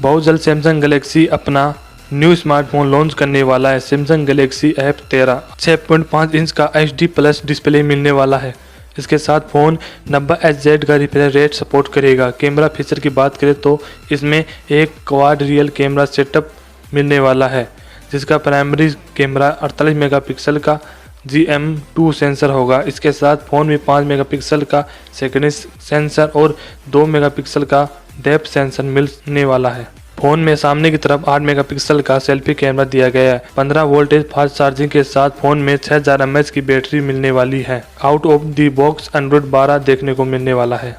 बहुत जल्द Samsung Galaxy अपना न्यू स्मार्टफोन लॉन्च करने वाला है। सैमसंग गैलेक्सी F13 6.5 इंच का HD प्लस डिस्प्ले मिलने वाला है। इसके साथ फ़ोन 90Hz का रिफ्रेश रेट सपोर्ट करेगा। कैमरा फीचर की बात करें तो इसमें एक क्वाड रियल कैमरा सेटअप मिलने वाला है, जिसका प्राइमरी कैमरा 48 मेगापिक्सल का GM2 सेंसर होगा। इसके साथ फ़ोन में 5 मेगापिक्सल का सेकेंडरी सेंसर और 2 मेगापिक्सल का डेप्थ सेंसर मिलने वाला है। फ़ोन में सामने की तरफ 8 मेगापिक्सल का सेल्फी कैमरा दिया गया है। 15 वोल्टेज फास्ट चार्जिंग के साथ फ़ोन में 6000 mAh की बैटरी मिलने वाली है। Out of the box Android 12 देखने को मिलने वाला है।